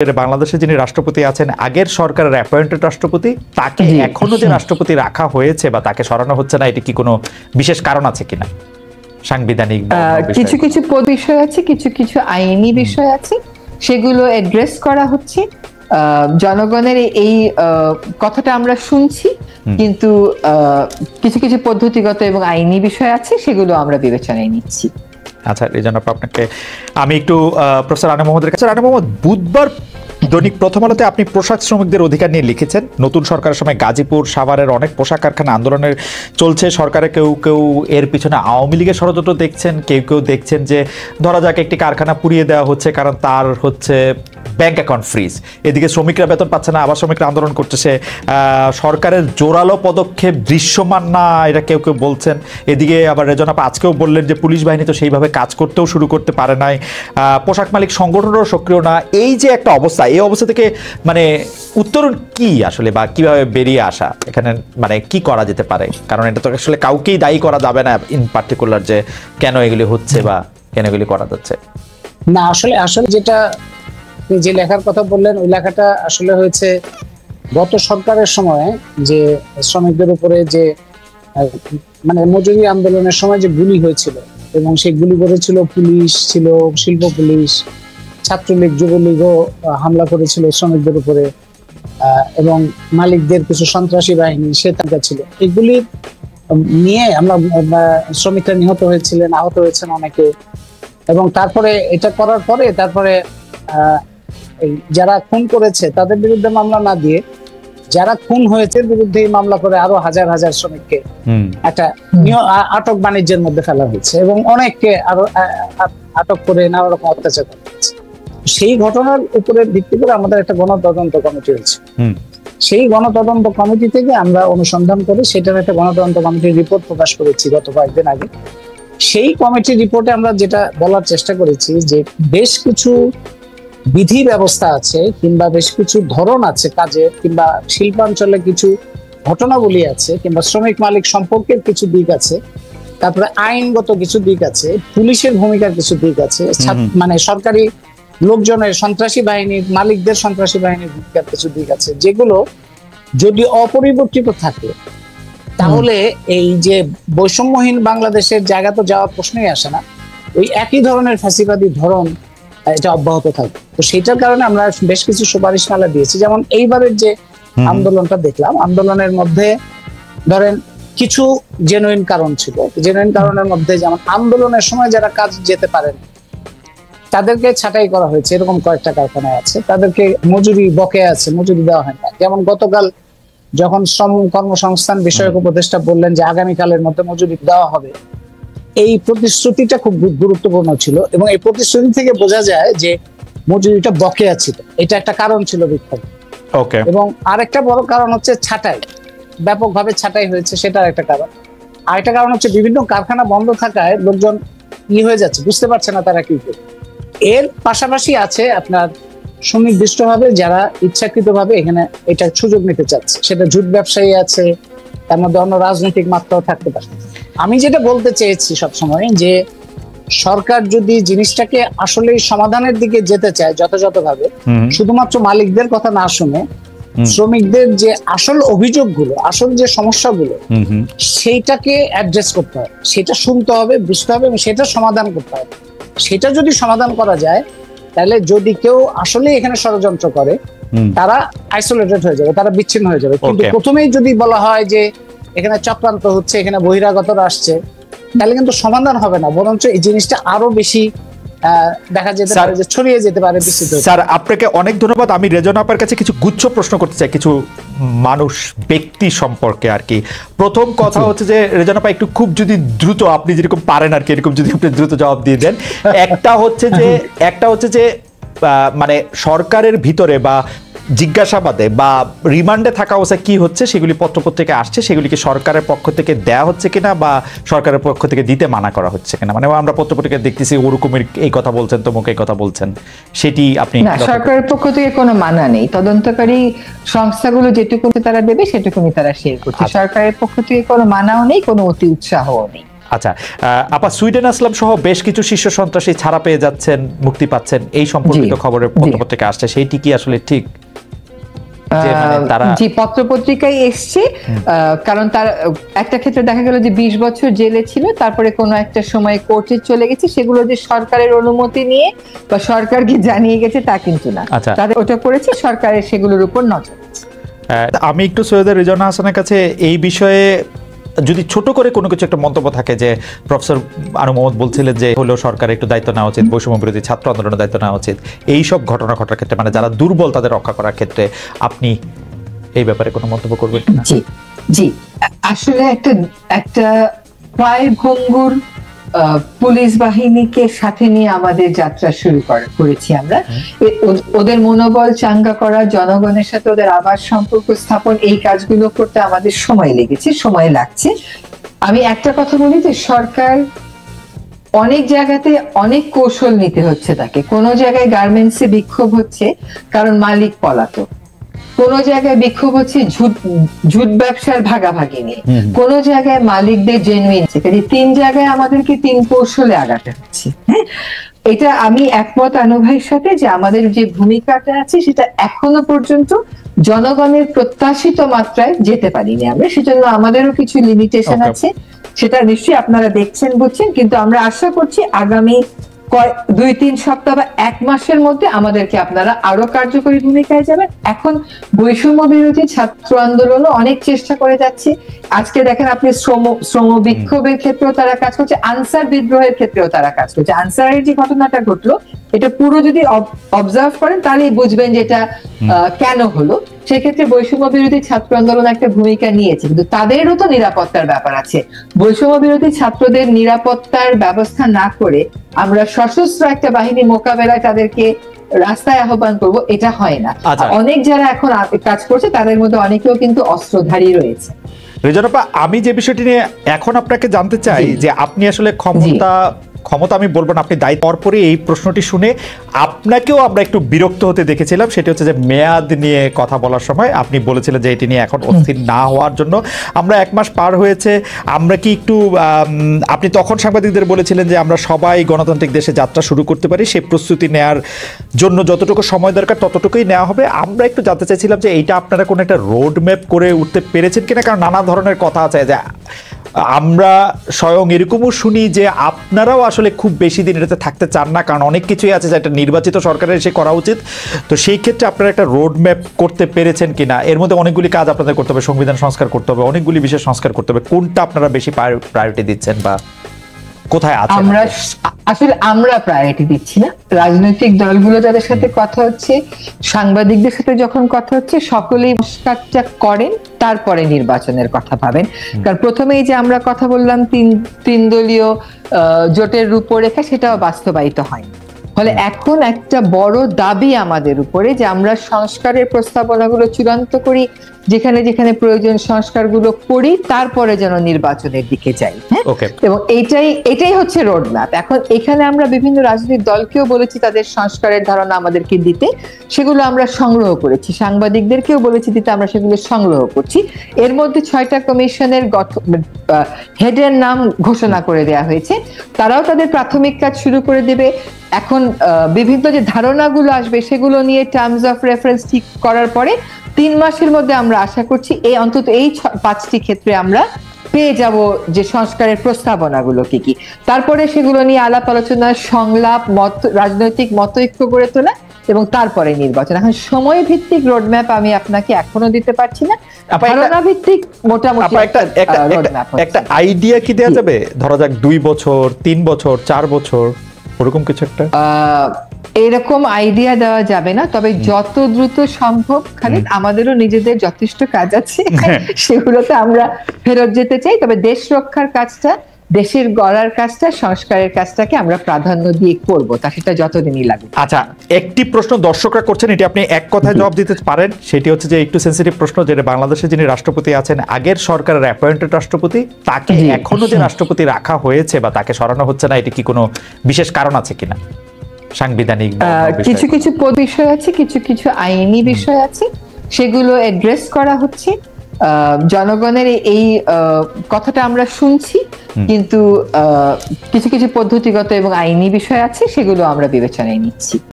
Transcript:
বাংলাদেশে যিনি রাষ্ট্রপতি আছেন আগের সরকারের অ্যাপয়েন্টেড রাষ্ট্রপতি, তাকে এখনো যে রাষ্ট্রপতি রাখা হয়েছে বা তাকে সরানো হচ্ছে না, এটি কি কোনো বিশেষ কারণ আছে কিনা? সাংবিধানিক কিছু কিছু বিষয় আছে, কিছু কিছু আইনি বিষয় আছে, সেগুলো অ্যাড্রেস করা হচ্ছে। জনগণের এই কথাটা আমরা শুনছি, কিন্তু কিছু কিছু পদ্ধতিগত এবং আইনি বিষয় আছে, সেগুলো আমরা বিবেচনায় নিচ্ছি। আচ্ছা, এই জন্য আপনাকে আমি একটু প্রফেসর রানা মোহাম্মদের কাছে। রানা মোহাম্মদ, বুধবার দৈনিক প্রথম আলোতে আপনি পোশাক শ্রমিকদের অধিকার নিয়ে লিখেছেন। নতুন সরকারের সময় গাজীপুর, সাভারের অনেক পোশাক কারখানা আন্দোলনের চলছে। সরকারে কেউ কেউ এর পিছনে আওয়ামী লীগের ষড়যন্ত্র দেখছেন, কেউ কেউ দেখছেন যে ধরা যাক একটি কারখানা পুড়িয়ে দেওয়া হচ্ছে কারণ তার হচ্ছে ব্যাংক অ্যাকাউন্ট ফ্রিজ। এদিকে শ্রমিকরা বেতন পাচ্ছে না, আবার শ্রমিকরা আন্দোলন করতেছে। সরকারের জোরালো পদক্ষেপ দৃশ্যমান না, এটা কেউ কেউ বলছেন। এদিকে আবার রেজন আপা আজকেও বললেন যে পুলিশ বাহিনী তো সেইভাবে কাজ করতেও শুরু করতে পারে নাই, পোশাক মালিক সংগঠনেরও সক্রিয় না। এই যে একটা অবস্থা, এই অবস্থা থেকে মানে উত্তরণ কি আসলে, বা কিভাবে বেরিয়ে আসা এখানে, মানে কি করা যেতে পারে? কারণ এটা তো আসলে কাউকেই দায়ী করা যাবে না ইন পার্টিকুলার যে কেন এগুলি হচ্ছে বা কেন এগুলি করা যাচ্ছে না। আসলে যেটা যে লেখার কথা বললেন, ওই লেখাটা আসলে হয়েছে গত সরকারের সময়, যে শ্রমিকদের উপরে যে মানে মজুরি আন্দোলনের সময় যে গুলি হয়েছিল, এবং সেই গুলি করেছিল পুলিশ, ছিল শিল্প পুলিশ, ছাত্রলীগ, যুবলীগও হামলা করেছিল শ্রমিকদের উপরে, এবং মালিকদের কিছু সন্ত্রাসী বাহিনী সে তালিকা ছিল। এগুলি নিয়ে আমরা শ্রমিকরা নিহত হয়েছিলেন, আহত হয়েছেন অনেকে। এবং তারপরে এটা করার পরে তারপরে যারা খুন করেছে তাদের বিরুদ্ধে মামলা না দিয়ে যারা খুন হয়েছে বিরুদ্ধে মামলা করে আরো হাজার হাজার শ্রমিককে একটা আটক বাণিজ্যের মধ্যে ফেলা হয়েছে, এবং অনেককে আরো আটক করে নানা রকম অত্যাচার করা হয়েছে। সেই ঘটনার উপরে ভিত্তি করে আমাদের একটা গণতদন্ত কমিটি হয়েছে। সেই গণতদন্ত কমিটি থেকে আমরা অনুসন্ধান করে সেটার একটা গণতদন্ত কমিটির রিপোর্ট প্রকাশ করেছি গত কয়েকদিন আগে। সেই কমিটির রিপোর্টে আমরা যেটা বলার চেষ্টা করেছি যে বেশ কিছু বিধি ব্যবস্থা আছে, কিংবা বেশ কিছু ধরন আছে কাজের, কিংবা শিল্পাঞ্চলে কিছু ঘটনাবলী আছে, কিংবা শ্রমিক মালিক সম্পর্কের কিছু দিক আছে, তারপরে আইনগত কিছু দিক আছে, পুলিশের ভূমিকার কিছু দিক আছে, মানে সরকারি লোকজনের, সন্ত্রাসী বাহিনীর মালিকদের সন্ত্রাসী বাহিনীর ভূমিকার কিছু দিক আছে, যেগুলো যদি অপরিবর্তিত থাকে তাহলে এই যে বৈষম্যহীন বাংলাদেশের জায়গা তো যাওয়ার প্রশ্নই আসে না। ওই একই ধরনের ফ্যাসিবাদী ধরন এটা অব্যাহত থাকবে। তো সেটার কারণে আমরা বেশ কিছু সুপারিশমালা দিয়েছি। যেমন এইবারের যে আন্দোলনটা দেখলাম, আন্দোলনের মধ্যে ধরেন কিছু জেনুইন কারণ ছিল। জেনুইন কারণের মধ্যে যেমন আন্দোলনের সময় যারা কাজ যেতে পারেন তাদেরকে ছাঁটাই করা হয়েছে, এরকম কয়েকটা কারখানায় আছে। তাদেরকে মজুরি বকেয়া আছে, মজুরি দেওয়া হয় না। যেমন গতকাল যখন শ্রম কর্মসংস্থান বিষয়ক উপদেষ্টা বললেন যে আগামীকালের মধ্যে মজুরি দেওয়া হবে, এই প্রতিশ্রুতিটা খুব গুরুত্বপূর্ণ ছিল, এবং এই প্রতিশ্রুতি থেকে বোঝা যায় যে মজুরিটা বকেয়া ছিল। এটা একটা কারণ ছিল বিক্ষোভ। এবং আরেকটা বড় কারণ হচ্ছে ছাঁটাই, ব্যাপকভাবে ছাঁটাই হয়েছে, সেটার একটা কারণ। আরেকটা কারণ হচ্ছে বিভিন্ন কারখানা বন্ধ থাকায় লোকজন হয়ে যাচ্ছে, বুঝতে পারছে না তারা কি করবে। এর পাশাপাশি আছে আপনার সুনির্দিষ্টভাবে যারা ইচ্ছাকৃতভাবে এখানে এটা সুযোগ নিতে চাচ্ছে, সেটা জুট ব্যবসায়ী আছে, তার মধ্যে অন্য রাজনৈতিক মাত্রাও থাকতে পারে। আমি যেটা বলতে চেয়েছি সবসময়, যে সরকার যদি জিনিসটাকে আসলেই সমাধানের দিকে যেতে চায় যথাযথভাবে, শুধুমাত্র মালিকদের কথা না শুনে শ্রমিকদের যে আসল অভিযোগগুলো, আসল যে সমস্যাগুলো, সেইটাকে অ্যাড্রেস করতে হবে, সেটা শুনতে হবে, বুঝতে হবে, এবং সেটা সমাধান করতে হবে। সেটা যদি সমাধান করা যায়, তাহলে যদি কেউ আসলে এখানে ষড়যন্ত্র করে তারা আইসোলেটেড হয়ে যাবে, তারা বিচ্ছিন্ন হয়ে যাবে। কিন্তু প্রথমেই যদি বলা হয় যে এখানে চক্রান্ত হচ্ছে, এখানে বহিরাগতরা আসছে, তাহলে কিন্তু সমাধান হবে না, বরঞ্চ এই জিনিসটা আরো বেশি দেখা যেতে পারে যে ছড়িয়ে যেতে পারে, বিস্তৃত। স্যার, আপনাকে অনেক ধন্যবাদ। আমি রেজন আপার কাছে কিছু গুচ্ছ প্রশ্ন করতে চাই, কিছু মানুষ, ব্যক্তি সম্পর্কে আর কি। প্রথম কথা হচ্ছে যে রেজন আপা একটু খুব যদি দ্রুত, আপনি যেরকম পারেন আর কি, এরকম যদি আপনি দ্রুত জবাব দিয়ে দেন। একটা হচ্ছে যে মানে সরকারের ভিতরে বা জিজ্ঞাসাবাদে বা রিমান্ডে থাকা অবস্থায় কি হচ্ছে, সেগুলি পত্রপত্রিকায় আসছে, সেগুলিকে সরকারের পক্ষ থেকে দেয়া হচ্ছে কিনা বা সরকারের পক্ষ থেকে দিতে মানা করা হচ্ছে কিনা? মানে আমরা পত্রপত্রিকায় দেখতেছি ওরকমের এই কথা বলছেন, তমুক এই কথা বলছেন, সেটি আপনি? সরকারের পক্ষ থেকে কোনো মানা নেই, তদন্তকারী সংস্থাগুলো যেটুকু তারা দেবে সেটুকুনি তারা শেয়ার করছে। সরকারের পক্ষ থেকে কোনো মানাও নেই, কোনো অতি উৎসাহও নেই। আচ্ছা, আপা সুইডেন আসলাম সহ বেশ কিছু শীর্ষ সন্ত্রাসী ছাড়া পেয়ে যাচ্ছেন, মুক্তি পাচ্ছেন, এই সম্পর্কিত খবরের পত্রপত্রিকা আসছে, সেইটি কি আসলে ঠিক? জি, পত্রপত্রিকায় এসছে, কারণ তার একটা ক্ষেত্রে দেখা গেল যে 20 বছর জেলে ছিল, তারপরে কোনো একটা সময় কোর্টে চলে গেছে, সেগুলো যে সরকারের অনুমতি নিয়ে বা সরকারকে জানিয়ে গেছে তা কিন্তু না, তাদের ওটা করেছে সরকারের সেগুলোর উপর নজর আছে। আমি একটু সৈয়দ রিজওয়ানা হাসানের কাছে এই বিষয়ে যদি ছোট করে কোনো কিছু একটা মন্তব্য থাকে, যে প্রফেসর আনু মোহাম্মদ বলছিলেন যে হলো সরকার একটু দায়িত্ব নেওয়া উচিত, বৈষম্য বিরোধী ছাত্র আন্দোলনের দায়িত্ব নেওয়া উচিত, এইসব ঘটনা ঘটার ক্ষেত্রে মানে যারা দুর্বল তাদের রক্ষা করার ক্ষেত্রে আপনি এই ব্যাপারে কোনো মন্তব্য করবেন? জি জি, আসলে একটা প্রায় ভঙ্গুর পুলিশ বাহিনীকে সাথে নিয়ে আমাদের যাত্রা শুরু করেছি আমরা। ওদের মনোবল চাঙ্গা করা, জনগণের সাথে ওদের আবার সম্পর্ক স্থাপন, এই কাজগুলো করতে আমাদের সময় লেগেছে, সময় লাগছে। আমি একটা কথা বলি যে সরকার অনেক জায়গাতে অনেক কৌশল নিতে হচ্ছে তাকে। কোনো জায়গায় গার্মেন্টসে বিক্ষোভ হচ্ছে কারণ মালিক পলাতক, কোন জায়গায় বিক্ষোভ হচ্ছে ঝুট ব্যবসার ভাগাভাগি নিয়ে, কোন জায়গায় মালিকদের জেনুইন, এই 3 জায়গায় আমাদেরকে 3 কৌশলে আগাতে হচ্ছে। হ্যাঁ, এটা আমি একমত আনু ভাইয়ের সাথে যে আমাদের যে ভূমিকাটা আছে সেটা এখনো পর্যন্ত জনগণের প্রত্যাশিত মাত্রায় যেতে পারিনি আমরা, সেজন্য আমাদেরও কিছু লিমিটেশন আছে, সেটা নিশ্চয়ই আপনারা দেখছেন বুঝছেন, কিন্তু আমরা আশা করছি আগামী 2-3 সপ্তাহ বা 1 মাসের মধ্যে আমাদেরকে আপনারা আরো কার্যকরী ভূমিকায় যাবেন। এখন বৈষম্য বিরোধী ছাত্র আন্দোলনও অনেক চেষ্টা করে যাচ্ছে। আজকে দেখেন আপনি শ্রম বিক্ষোভের ক্ষেত্রেও তারা কাজ করছে, আনসার বিদ্রোহের ক্ষেত্রেও তারা কাজ করছে। আনসারের যে ঘটনাটা ঘটলো এটা পুরো যদি অবজার্ভ করেন তাহলেই বুঝবেন যে এটা কেন হলো। সেক্ষেত্রে বৈষম্য বিরোধী ছাত্র আন্দোলন একটা ভূমিকা নিয়েছে, কিন্তু তাদেরও তো নিরাপত্তার ব্যাপার আছে। বৈষম্য বিরোধী ছাত্রদের নিরাপত্তার ব্যবস্থা না করে আমরা সশস্ত্র একটা বাহিনী মোকাবেলায় তাদেরকে রাস্তায় আহ্বান করব, এটা হয় না। অনেক যারা এখন কাজ করছে তাদের মধ্যে অনেকেও কিন্তু অস্ত্রধারী রয়েছে। রিজওয়ানা, আমি যে বিষয়টি নিয়ে এখন আপনাকে জানতে চাই যে আপনি আসলে ক্ষমতা আমি বলবো না, আপনি দায়িত্ব পরপরই এই প্রশ্নটি শুনে আপনাকেও আমরা একটু বিরক্ত হতে দেখেছিলাম। সেটি হচ্ছে যে মেয়াদ নিয়ে কথা বলার সময় আপনি বলেছিলেন যে এটি নিয়ে এখন অস্থির না হওয়ার জন্য। আমরা 1 মাস পার হয়েছে, আমরা কি একটু আপনি তখন সাংবাদিকদের বলেছিলেন যে আমরা সবাই গণতান্ত্রিক দেশে যাত্রা শুরু করতে পারি, সেই প্রস্তুতি নেওয়ার জন্য যতটুকু সময় দরকার ততটুকুই নেওয়া হবে। আমরা একটু জানতে চাইছিলাম যে এইটা আপনারা কোনো একটা রোড ম্যাপ করে উঠতে পেরেছেন কিনা, কারণ নানা ধরনের কথা আছে যে আমরা স্বয়ং এরকমও শুনি যে আপনারাও আসলে খুব বেশি দিন এটাতে থাকতে চান না, কারণ অনেক কিছুই আছে যেটা নির্বাচিত সরকারের এসে করা উচিত। তো সেই ক্ষেত্রে আপনারা একটা রোড ম্যাপ করতে পেরেছেন কিনা? এর মধ্যে অনেকগুলি কাজ আপনাদের করতে হবে, সংবিধান সংস্কার করতে হবে, অনেকগুলি বিষয় সংস্কার করতে হবে, কোনটা আপনারা বেশি প্রায়োরিটি দিচ্ছেন বা কোথায় আছেন? আমরা প্রায়োরিটি দিচ্ছি না। রাজনৈতিক দলগুলো যাদের সাথে কথা হচ্ছে, সাংবাদিকদের সাথে যখন কথা হচ্ছে, সকলেই সংস্কারটা করেন, তারপরে নির্বাচনের কথা ভাবেন। কারণ প্রথমেই যে আমরা কথা বললাম 3 দলীয় জোটের রূপরেখা, সেটাও বাস্তবায়িত হয়নি। ফলে এখন একটা বড় দাবি আমাদের উপরে যে আমরা সংস্কারের প্রস্তাবনাগুলো চূড়ান্ত করি, যেখানে যেখানে প্রয়োজন সংস্কারগুলো করি, তারপরে যেন নির্বাচনের দিকে যাই। হ্যাঁ, এবং এটাই হচ্ছে রোড ম্যাপ। এখন এখানে আমরা বিভিন্ন রাজনৈতিক দলকেও বলেছি তাদের সংস্কারের ধারণা আমাদেরকে দিতে, সেগুলো আমরা সংগ্রহ করেছি। সাংবাদিকদেরকেও বলেছি দিতে, আমরা সেগুলো সংগ্রহ করছি। এর মধ্যে 6টা কমিশনের হেডের নাম ঘোষণা করে দেওয়া হয়েছে, তারাও তাদের প্রাথমিক কাজ শুরু করে দেবে। এখন বিভিন্ন যে ধারণাগুলো আসবে সেগুলো নিয়ে টার্মস অফ রেফারেন্স ঠিক করার পরে 3 মাসের মধ্যে আমরা আশা করছি অন্তত এই 5টি ক্ষেত্রে আমরা পেয়ে যাব যে সংস্কারের প্রস্তাবনাগুলো কি কি। তারপরে সেগুলো নিয়ে আলাপ আলোচনা, সংলাপ, রাজনৈতিক মতৈক্য গড়ে তোলা এবং তারপরে নির্বাচন। এখন সময় ভিত্তিক রোডম্যাপ আমি আপনাকে এখনো দিতে পারছি না, ধারণা ভিত্তিক মোটামুটি একটা আইডিয়া কি দেওয়া যাবে? ধরা যাক 2 বছর, 3 বছর, 4 বছর, ওরকম কিছু একটা? এরকম আইডিয়া দেওয়া যাবে না, তবে যত দ্রুত সম্ভব। খালিদ, আমাদেরও নিজেদের যথেষ্ট কাজ আছে, সেগুলোতে আমরা ফেরত যেতে চাই। তবে দেশ রক্ষার কাজটা, দেশের গড়ার কাজটা, সংস্কারের কাজটাকে আমরা প্রাধান্য দিয়ে করবো, তা সেটা যতদিনই লাগুক। আচ্ছা, একটি প্রশ্ন দর্শকরা করছেন, এটি আপনি এক কথায় জবাব দিতে পারেন। সেটি হচ্ছে যে একটু সেন্সিটিভ প্রশ্ন, যেটা বাংলাদেশে যিনি রাষ্ট্রপতি আছেন, আগের সরকারের অ্যাপয়েন্টেড রাষ্ট্রপতি, তাকে এখনো যে রাষ্ট্রপতি রাখা হয়েছে বা তাকে সরানো হচ্ছে না, এটি কি কোনো বিশেষ কারণ আছে কিনা? সাংবিধানিক কিছু বিষয় আছে, কিছু আইনি বিষয় আছে, সেগুলো অ্যাড্রেস করা হচ্ছে। জনগণের এই কথাটা আমরা শুনছি, কিন্তু কিছু কিছু পদ্ধতিগত এবং আইনি বিষয় আছে, সেগুলো আমরা বিবেচনায় নিচ্ছি।